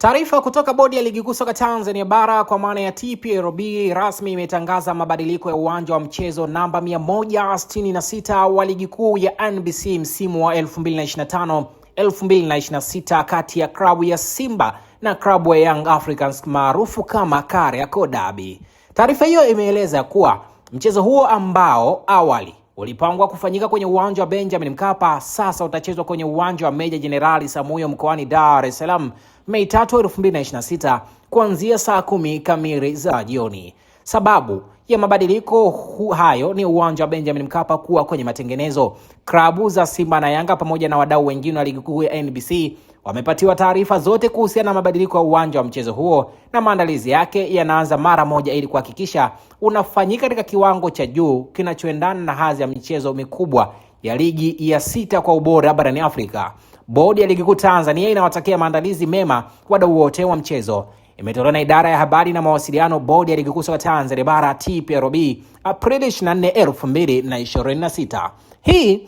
Taarifa kutoka bodi ya ligi kuu soka Tanzania bara kwa maana ya TPLB rasmi imetangaza mabadiliko ya uwanja wa mchezo namba 166 wa ligi kuu ya NBC msimu wa 2025-2026 kati ya klabu ya Simba na klabu ya Young Africans maarufu kama Kariakoo Derby. Taarifa hiyo imeeleza kuwa mchezo huo ambao awali ulipangwa kufanyika kwenye uwanja wa Benjamin Mkapa sasa utachezwa kwenye uwanja wa Meja Jenerali Samuyo mkoani Dar es Salaam Mei 3, 2026 kuanzia saa 10 kamili za jioni. Sababu ya mabadiliko hayo ni uwanja wa Benjamin Mkapa kuwa kwenye matengenezo. Klabu za Simba na Yanga pamoja na wadau wengine wa ligi kuu ya NBC wamepatiwa taarifa zote kuhusiana na mabadiliko ya uwanja wa mchezo huo na maandalizi yake yanaanza mara moja ili kuhakikisha unafanyika katika kiwango cha juu kinachoendana na hadhi ya michezo mikubwa ya ligi ya 6 kwa ubora barani Afrika. Bodi ya ligi kuu Tanzania inawatakia maandalizi mema wadau wote wa mchezo. Imetolewa na idara ya habari na mawasiliano bodi ya ligi kuu soka Tanzania bara TPLB Aprili 24, 2026. Hii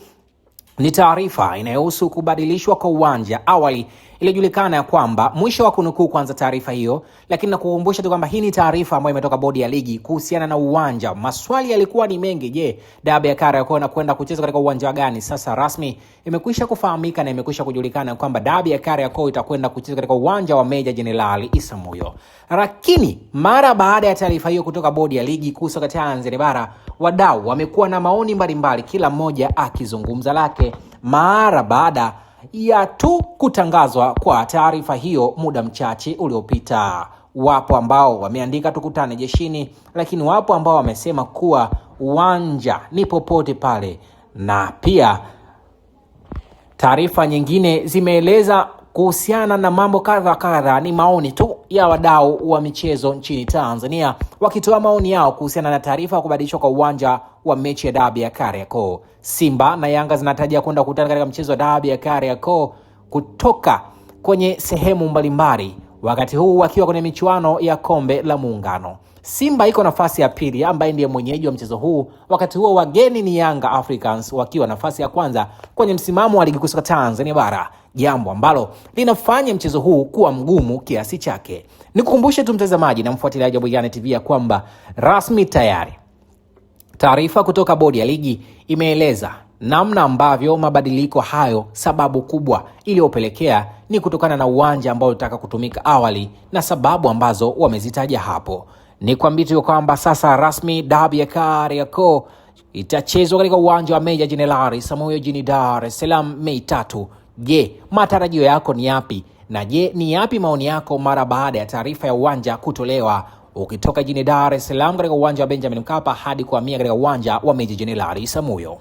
ni taarifa inayohusu kubadilishwa kwa uwanja. Awali ilijulikana ya kwamba mwisho wa kunukuu kwanza taarifa hiyo, lakini nakukumbusha tu kwamba hii ni taarifa ambayo imetoka bodi ya ligi kuhusiana na uwanja. Maswali yalikuwa ni mengi. Je, dabi ya Kariakoo inakwenda kuchezwa katika uwanja gani? Sasa rasmi imekwisha kufahamika na imekwisha kujulikana kwamba dabi ya Kariakoo itakwenda kuchezwa katika uwanja wa Meja Jenerali Isamuhyo. Lakini mara baada ya taarifa hiyo kutoka bodi ya ligi kuu soka Tanzania bara, wadau wamekuwa na maoni mbalimbali, kila mmoja akizungumza lake mara baada ya tu kutangazwa kwa taarifa hiyo muda mchache uliopita. Wapo ambao wameandika tukutane jeshini, lakini wapo ambao wamesema kuwa uwanja ni popote pale, na pia taarifa nyingine zimeeleza kuhusiana na mambo kadha. Ni maoni tu ya wadau wa michezo nchini Tanzania wakitoa maoni yao kuhusiana na taarifa ya kubadilishwa kwa uwanja wa mechi ya dabi ya Kariakoo. Simba na Yanga zinatarajia kwenda kukutana katika mchezo wa dabi ya Kariakoo kutoka kwenye sehemu mbalimbali, wakati huu wakiwa kwenye michuano ya kombe la Muungano. Simba iko nafasi ya pili ambaye ndiye mwenyeji wa mchezo huu, wakati huo wageni ni Young Africans wakiwa nafasi ya kwanza kwenye msimamo wa ligi kuu soka Tanzania bara, jambo ambalo linafanya mchezo huu kuwa mgumu kiasi chake. Nikukumbushe tu mtazamaji na mfuatiliaji wa Buyane TV ya kwamba rasmi tayari taarifa kutoka bodi ya ligi imeeleza namna ambavyo mabadiliko hayo, sababu kubwa iliyopelekea ni kutokana na uwanja ambao ulitaka kutumika awali na sababu ambazo wamezitaja hapo. Ni kwambie tu kwamba sasa rasmi dabi ya Kariakoo itachezwa katika uwanja wa Meja Jenerali Samuyo jijini Dar es Salaam Mei 3. Je, matarajio yako ni yapi? Na je, ni yapi maoni yako mara baada ya taarifa ya uwanja kutolewa, ukitoka jijini Dar es Salaam katika uwanja wa Benjamin Mkapa hadi kuhamia katika uwanja wa Meja Jenerali Samuyo?